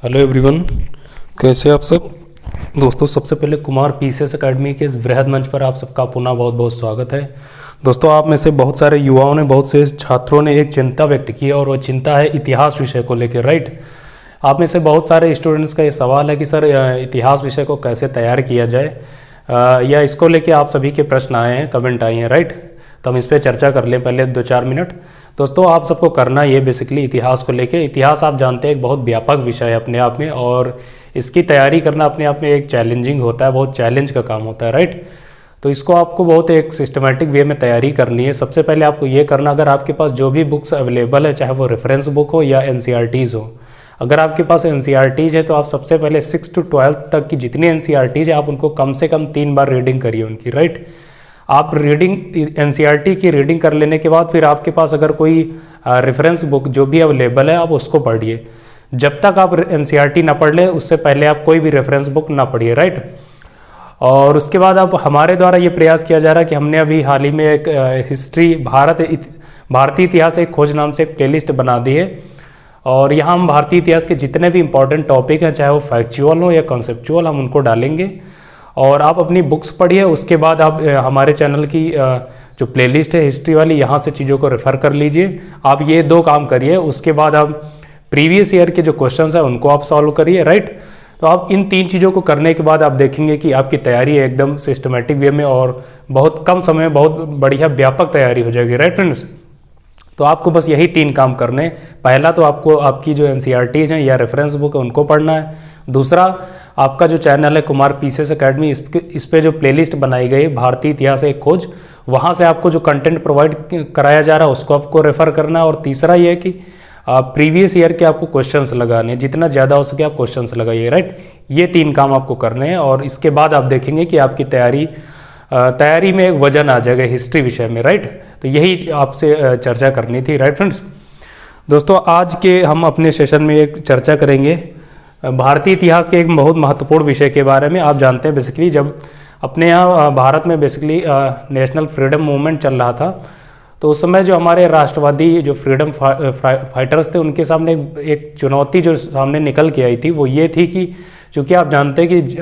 Hello everyone, कैसे आप सब दोस्तों। सबसे पहले कुमार पीसीएस एकेडमी के इस वृहद मंच पर आप सबका पुनः बहुत बहुत स्वागत है। दोस्तों, आप में से बहुत सारे युवाओं ने, बहुत से छात्रों ने एक चिंता व्यक्त की और वो चिंता है इतिहास विषय को लेकर, राइट। आप में से बहुत सारे स्टूडेंट्स का ये सवाल है कि सर इतिहास विषय को कैसे तैयार किया जाए, या इसको लेके आप सभी के प्रश्न आए हैं, कमेंट आए हैं, राइट। तो हम इस पर चर्चा कर लें पहले 2-4 मिनट। दोस्तों, आप सबको करना ये बेसिकली इतिहास को लेके, इतिहास आप जानते हैं एक बहुत व्यापक विषय है अपने आप में, और इसकी तैयारी करना अपने आप में एक चैलेंजिंग होता है, बहुत चैलेंज का काम होता है, राइट। तो इसको आपको बहुत एक सिस्टमेटिक वे में तैयारी करनी है। सबसे पहले आपको ये करना, अगर आपके पास जो भी बुक्स अवेलेबल है, चाहे वो रेफरेंस बुक हो या एनसीईआरटीज़ हो, अगर आपके पास एनसीईआरटीज़ है तो आप सबसे पहले 6 to 12 तक की जितनी एनसीईआरटीज़ है आप उनको कम से कम 3 बार रीडिंग करिए उनकी, राइट। आप रीडिंग एनसीईआरटी की रीडिंग कर लेने के बाद फिर आपके पास अगर कोई रेफरेंस बुक जो भी अवेलेबल है आप उसको पढ़िए। जब तक आप एनसीईआरटी ना पढ़ ले उससे पहले आप कोई भी रेफरेंस बुक ना पढ़िए, राइट। और उसके बाद अब हमारे द्वारा ये प्रयास किया जा रहा है कि हमने अभी हाल ही में एक हिस्ट्री भारतीय इतिहास एक खोज नाम से एक प्लेलिस्ट बना दी है, और यहाँ हम भारतीय इतिहास के जितने भी इंपॉर्टेंट टॉपिक हैं, चाहे वो फैक्चुअल हो या कॉन्सेप्चुअल, हम उनको डालेंगे। और आप अपनी बुक्स पढ़िए, उसके बाद आप हमारे चैनल की जो प्लेलिस्ट है हिस्ट्री वाली, यहाँ से चीज़ों को रेफ़र कर लीजिए। आप ये 2 काम करिए, उसके बाद आप प्रीवियस ईयर के जो क्वेश्चंस हैं उनको आप सॉल्व करिए, राइट। तो आप इन 3 चीज़ों को करने के बाद आप देखेंगे कि आपकी तैयारी एकदम सिस्टमेटिक वे में और बहुत कम समय में बहुत बढ़िया व्यापक तैयारी हो जाएगी, राइट फ्रेंड्स। तो आपको बस यही 3 काम करने। पहला तो आपको आपकी जो एनसीईआरटीज़ हैं या रेफरेंस बुक है उनको पढ़ना है। दूसरा, आपका जो चैनल है कुमार पीसीएस एकेडमी, इस पे जो प्लेलिस्ट बनाई गई भारतीय इतिहास एक खोज, वहाँ से आपको जो कंटेंट प्रोवाइड कराया जा रहा है उसको आपको रेफ़र करना है। और तीसरा ये है कि प्रीवियस ईयर के आपको क्वेश्चंस लगाने, जितना ज़्यादा हो सके आप क्वेश्चंस लगाइए, राइट। ये 3 काम आपको करने हैं और इसके बाद आप देखेंगे कि आपकी तैयारी में एक वजन आ जाएगा हिस्ट्री विषय में, राइट। तो यही आपसे चर्चा करनी थी, राइट फ्रेंड्स। दोस्तों, आज के हम अपने सेशन में एक चर्चा करेंगे भारतीय इतिहास के एक बहुत महत्वपूर्ण विषय के बारे में। आप जानते हैं बेसिकली जब अपने यहाँ भारत में बेसिकली नेशनल फ्रीडम मूवमेंट चल रहा था, तो उस समय जो हमारे राष्ट्रवादी जो फ्रीडम फाइटर्स थे उनके सामने एक चुनौती जो सामने निकल के आई थी वो ये थी कि चूँकि आप जानते हैं कि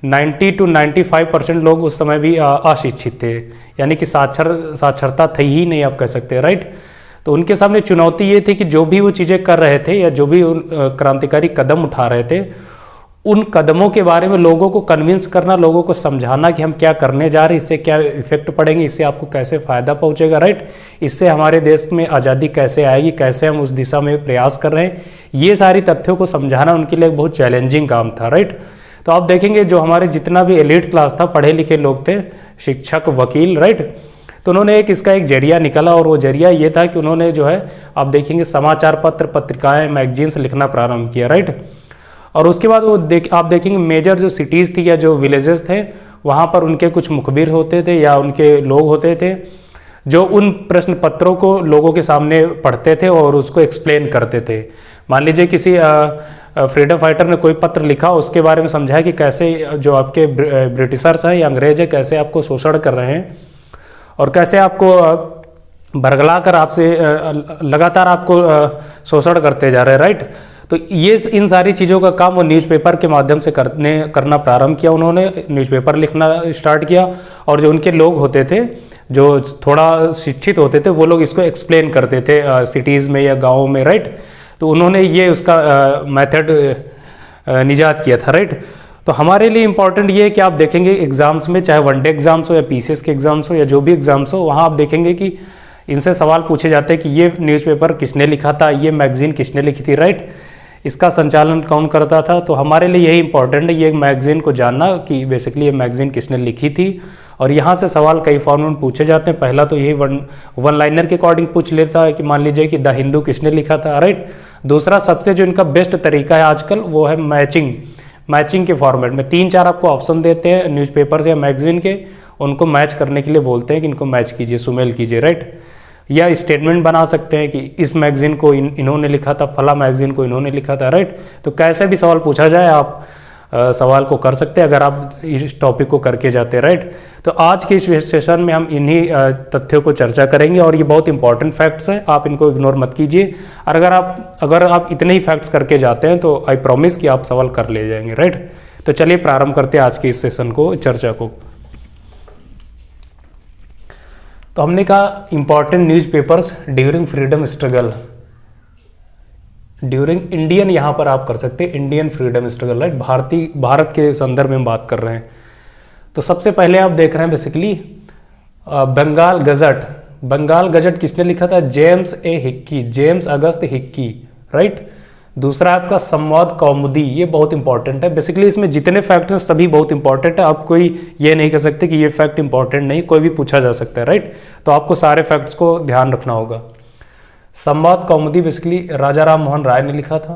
90 to 95% लोग उस समय भी अशिक्षित थे, यानी कि साक्षरता थी ही नहीं, आप कह सकते हैं, राइट। तो उनके सामने चुनौती ये थी कि जो भी वो चीज़ें कर रहे थे या जो भी क्रांतिकारी कदम उठा रहे थे, उन कदमों के बारे में लोगों को कन्विंस करना, लोगों को समझाना कि हम क्या करने जा रहे हैं, इससे क्या इफेक्ट पड़ेंगे, इससे आपको कैसे फ़ायदा पहुंचेगा, राइट। इससे हमारे देश में आज़ादी कैसे आएगी, कैसे हम उस दिशा में प्रयास कर रहे हैं, ये सारी तथ्यों को समझाना उनके लिए एक बहुत चैलेंजिंग काम था, राइट। तो आप देखेंगे जो हमारे जितना भी एलिट क्लास था, पढ़े लिखे लोग थे, शिक्षक, वकील, राइट, तो उन्होंने इसका एक जरिया निकाला, और वो जरिया ये था कि उन्होंने जो है आप देखेंगे समाचार पत्र, पत्रिकाएं, मैगजीन्स लिखना प्रारंभ किया, राइट। और उसके बाद वो आप देखेंगे मेजर जो सिटीज़ थी या जो विलेजेस थे वहाँ पर उनके कुछ मुखबिर होते थे या उनके लोग होते थे जो उन प्रश्न पत्रों को लोगों के सामने पढ़ते थे और उसको एक्सप्लेन करते थे। मान लीजिए किसी फ्रीडम फाइटर ने कोई पत्र लिखा, उसके बारे में समझाया कि कैसे जो आपके ब्रिटिशर्स हैं या अंग्रेज हैं कैसे आपको शोषण कर रहे हैं और कैसे आपको बरगला कर आपसे लगातार आपको शोषण करते जा रहे हैं, राइट। तो ये इन सारी चीज़ों का काम वो न्यूज़पेपर के माध्यम से करना प्रारंभ किया। उन्होंने न्यूज़पेपर लिखना स्टार्ट किया और जो उनके लोग होते थे जो थोड़ा शिक्षित होते थे वो लोग इसको एक्सप्लेन करते थे सिटीज़ में या गाँव में, राइट। तो उन्होंने ये उसका मेथड निजात किया था, राइट। तो हमारे लिए इंपॉर्टेंट ये है कि आप देखेंगे एग्जाम्स में, चाहे वनडे एग्जाम्स हो या पीसीएस के एग्जाम्स हो या जो भी एग्जाम्स हो, वहाँ आप देखेंगे कि इनसे सवाल पूछे जाते हैं कि ये न्यूज़पेपर किसने लिखा था, ये मैगजीन किसने लिखी थी, राइट, इसका संचालन कौन करता था। तो हमारे लिए यही इंपॉर्टेंट है ये मैगजीन को जानना कि बेसिकली ये मैगजीन किसने लिखी थी। और यहाँ से सवाल कई फॉर्म में पूछे जाते हैं। पहला तो यही वन लाइनर के अकॉर्डिंग पूछ लेता है कि मान लीजिए कि द हिंदू किसने लिखा था, राइट। दूसरा सबसे जो इनका बेस्ट तरीका है आजकल वो है मैचिंग के फॉर्मेट में 3-4 आपको ऑप्शन देते हैं न्यूज़पेपर या मैगजीन के, उनको मैच करने के लिए बोलते हैं कि इनको मैच कीजिए, सुमेल कीजिए, राइट। या स्टेटमेंट बना सकते हैं कि इस मैगजीन को इन्होंने लिखा था, फला मैगजीन को इन्होंने लिखा था, राइट। तो कैसे भी सवाल पूछा जाए आप सवाल को कर सकते हैं अगर आप इस टॉपिक को करके जाते हैं, राइट। तो आज के इस सेशन में हम इन्हीं तथ्यों को चर्चा करेंगे और ये बहुत इंपॉर्टेंट फैक्ट्स हैं, आप इनको इग्नोर मत कीजिए। और अगर आप इतने ही फैक्ट्स करके जाते हैं तो आई प्रॉमिस कि आप सवाल कर ले जाएंगे, राइट। तो चलिए प्रारंभ करते हैं आज के इस सेशन को, चर्चा को। तो हमने कहा important newspapers during freedom struggle, during Indian, यहाँ पर आप कर सकते हैं Indian freedom struggle, right. Bharat के संदर्भ में बात कर रहे हैं। तो सबसे पहले आप देख रहे हैं basically Bengal gazette. Bengal gazette किसने लिखा था? James A Hicky, James August Hicky, right. दूसरा आपका संवाद कौमुदी, ये बहुत इंपॉर्टेंट है। बेसिकली इसमें जितने फैक्ट्स हैं सभी बहुत इंपॉर्टेंट है, आप कोई ये नहीं कह सकते कि ये फैक्ट इंपॉर्टेंट नहीं, कोई भी पूछा जा सकता है, राइट। तो आपको सारे फैक्ट्स को ध्यान रखना होगा। संवाद कौमुदी बेसिकली राजा राम मोहन राय ने लिखा था।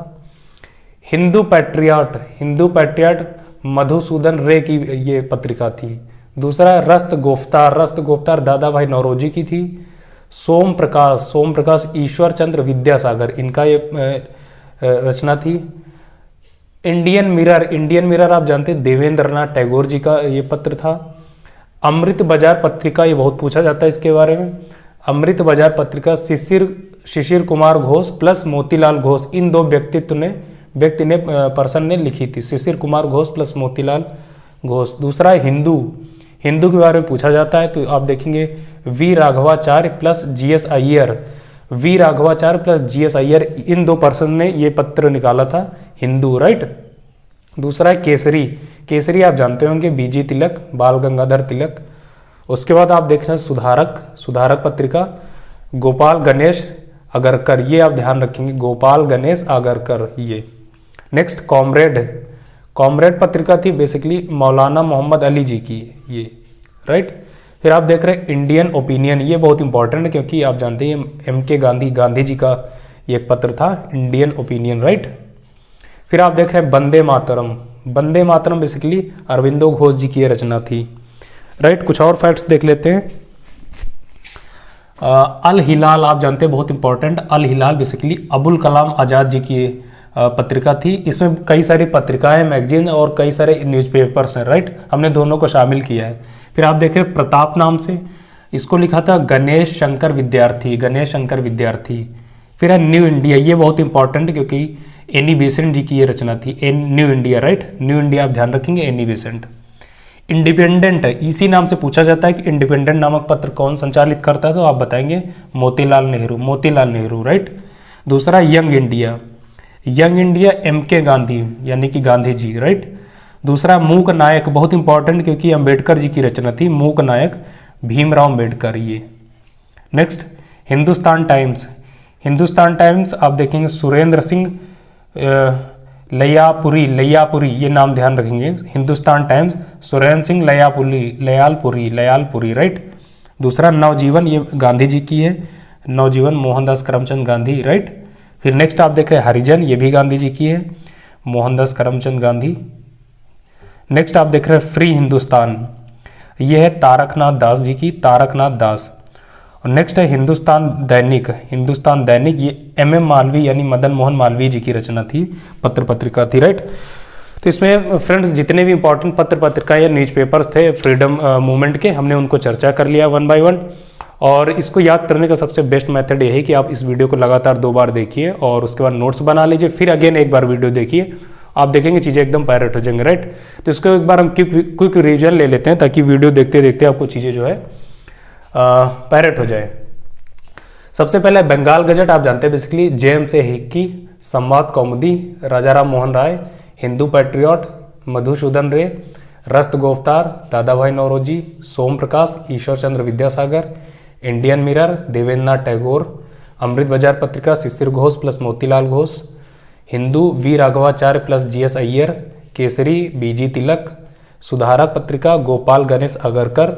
हिंदू पैट्रियट, हिंदू पैट्रियट मधुसूदन रे की ये पत्रिका थी। दूसरा रस्त गोफ्तार, रस्त गोफ्तार दादा भाई नौरोजी की थी। सोम प्रकाश, सोम प्रकाश ईश्वर चंद्र विद्यासागर, इनका ये रचना थी। इंडियन मिरर, इंडियन मिरर आप जानते हैं देवेंद्रनाथ टैगोर जी का ये पत्र था। अमृत बाजार पत्रिका, ये बहुत पूछा जाता है इसके बारे में। अमृत बाजार पत्रिका शिशिर कुमार घोष प्लस मोतीलाल घोष, इन दो पर्सन ने लिखी थी, शिशिर कुमार घोष प्लस मोतीलाल घोष। दूसरा हिंदू, हिंदू के बारे में पूछा जाता है तो आप देखेंगे V Raghavacharya plus GS Iyer, V Raghavacharya plus GS Iyer, इन दो पर्सन ने ये पत्र निकाला था, हिंदू, राइट। दूसरा है केसरी, केसरी आप जानते होंगे बीजी तिलक, बाल गंगाधर तिलक। उसके बाद आप देख रहे हैं सुधारक, सुधारक पत्रिका गोपाल गणेश अगरकर, ये आप ध्यान रखेंगे, गोपाल गणेश अगरकर ये। नेक्स्ट कॉमरेड, कॉमरेड पत्रिका थी बेसिकली मौलाना मोहम्मद अली जी की ये, राइट। फिर आप देख रहे हैं इंडियन ओपिनियन, ये बहुत इंपॉर्टेंट है क्योंकि आप जानते हैं MK गांधी, गांधी जी का ये एक पत्र था, इंडियन ओपिनियन, राइट। फिर आप देख रहे हैं वंदे मातरम, वंदे मातरम बेसिकली अरविंदो घोष जी की ये रचना थी, राइट। कुछ और फैक्ट्स देख लेते हैं। अल हिलाल आप जानते हैं बहुत इंपॉर्टेंट, अल हिलाल बेसिकली अबुल कलाम आज़ाद जी की पत्रिका थी। इसमें कई सारी पत्रिकाएं, मैगजीन और कई सारे न्यूज़पेपर्स हैं, राइट। हमने दोनों को शामिल किया है। फिर आप देखें प्रताप नाम से, इसको लिखा था गणेश शंकर विद्यार्थी, गणेश शंकर विद्यार्थी। फिर है न्यू इंडिया, ये बहुत इंपॉर्टेंट है क्योंकि एनी बेसेंट जी की ये रचना थी, new India, right. New India आप ध्यान रखेंगे, एनी बेसेंट। इंडिपेंडेंट है, इसी नाम से पूछा जाता है कि इंडिपेंडेंट नामक पत्र कौन संचालित करता है, तो आप बताएंगे मोतीलाल नेहरू, मोतीलाल नेहरू, राइट। दूसरा young India, young India MK Gandhi यानी कि गांधी जी, राइट। दूसरा मूक नायक, बहुत इंपॉर्टेंट क्योंकि अंबेडकर जी की रचना थी, मूक नायक भीमराव अंबेडकर ये। Next Hindustan times, Hindustan times आप देखेंगे सुरेंद्र सिंह लयापुरी, लयापुरी ये नाम ध्यान रखेंगे, हिंदुस्तान टाइम्स सुरेंद्र सिंह लयालपुरी, राइट। दूसरा नवजीवन, ये गांधी जी की है, नवजीवन मोहनदास करमचंद गांधी, राइट। फिर नेक्स्ट आप देख रहे हैं हरिजन, ये भी गांधी जी की है, मोहनदास करमचंद गांधी। नेक्स्ट आप देख रहे हैं फ्री हिंदुस्तान, ये है तारकनाथ दास जी की, तारकनाथ दास। और नेक्स्ट है हिंदुस्तान दैनिक, हिंदुस्तान दैनिक ये MM मालवीय यानी मदन मोहन मालवीय जी की रचना थी, पत्र पत्रिका थी, राइट। तो इसमें फ्रेंड्स जितने भी इंपॉर्टेंट पत्र पत्रिका या न्यूज़पेपर्स थे फ्रीडम मूवमेंट के, हमने उनको चर्चा कर लिया 1 by 1। और इसको याद करने का सबसे बेस्ट मेथड ये है कि आप इस वीडियो को लगातार 2 बार देखिए और उसके बाद नोट्स बना लीजिए, फिर अगेन एक बार वीडियो देखिए, आप देखेंगे चीज़ें एकदम पैरेट हो जाएंगे, राइट। तो इसको एक बार हम क्विक रिवीजन ले लेते हैं ताकि वीडियो देखते देखते आपको चीज़ें जो है पैरेट हो जाए। सबसे पहले बंगाल गजट आप जानते हैं basically James A Hicky, Samvad Kaumudi Raja Ram Mohan Roy, Hindu Patriot Madhusudan Ray, Rast Goftar Dadabhai Naoroji, Som Prakash Ishwar Chandra Vidyasagar, Indian Mirror Devendranath Tagore, Amrita Bazar Patrika Sisir Ghosh plus Motilal Ghosh, Hindu V Raghavacharya plus GS Iyer, Kesari BG Tilak, Sudharak Patrika Gopal Ganesh Agarkar,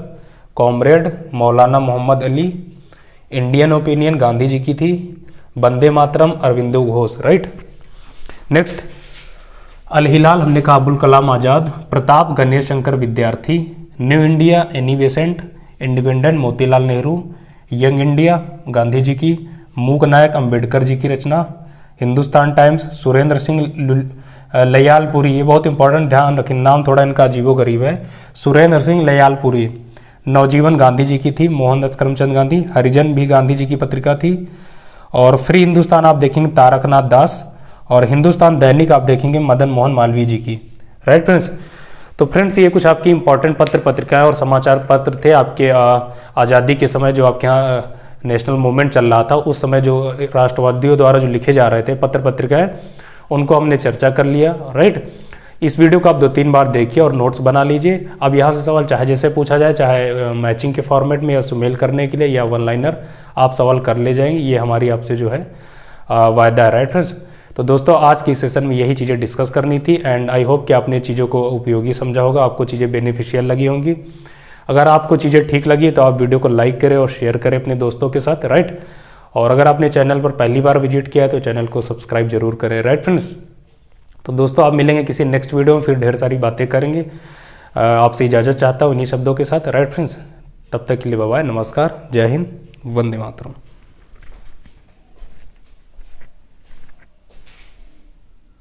Comrade Maulana Mohammad Ali, Indian Opinion Gandhi ji की थी, वंदे मातरम अरविंदो घोष, राइट। नेक्स्ट अल हिलाल हमने कहा Abul Kalam Azad, Pratap Ganesh Shankar Vidyarthi, New India Annie Besant, Independent Motilal Nehru, Young India Gandhi ji की, मूक नायक अंबेडकर जी की रचना, हिंदुस्तान टाइम्स सुरेंद्र सिंह लयालपुरी, ये बहुत इंपॉर्टेंट, ध्यान रखें, नाम थोड़ा इनका अजीबोगरीब है। सुरेंद्र सिंह लयालपुरी। नवजीवन गांधी जी की थी, मोहनदास करमचंद गांधी। हरिजन भी गांधी जी की पत्रिका थी। और फ्री हिंदुस्तान आप देखेंगे तारकनाथ दास। और हिंदुस्तान दैनिक आप देखेंगे मदन मोहन मालवीय जी की। Right friends. तो फ्रेंड्स ये कुछ आपकी इंपॉर्टेंट पत्र पत्रिकाएं और समाचार पत्र थे आपके आज़ादी के समय, जो आपके यहाँ नेशनल मूवमेंट चल रहा था उस समय जो राष्ट्रवादियों द्वारा जो लिखे जा रहे थे पत्र पत्रिकाएं, उनको हमने चर्चा कर लिया। राइट। इस वीडियो को आप 2-3 बार देखिए और नोट्स बना लीजिए। अब यहाँ से सवाल चाहे जैसे पूछा जाए, चाहे मैचिंग के फॉर्मेट में या सुमेल करने के लिए या वन लाइनर, आप सवाल कर ले जाएंगे। ये हमारी आपसे जो है वायदा है। Right friends. तो दोस्तों आज की सेशन में यही चीज़ें डिस्कस करनी थी एंड आई होप कि आपने चीज़ों को उपयोगी समझा होगा, आपको चीज़ें बेनिफिशियल लगी होंगी। अगर आपको चीज़ें ठीक लगी तो आप वीडियो को लाइक करें और शेयर करें अपने दोस्तों के साथ। राइट। और अगर आपने चैनल पर पहली बार विजिट किया है तो चैनल को सब्सक्राइब जरूर करें। Right friends. तो दोस्तों आप मिलेंगे किसी नेक्स्ट वीडियो में, फिर ढेर सारी बातें करेंगे। आपसे इजाज़त चाहता हूँ इन्हीं शब्दों के साथ। Right friends. तब तक के लिए बाय बाय, नमस्कार, जय हिंद, वंदे मातरम।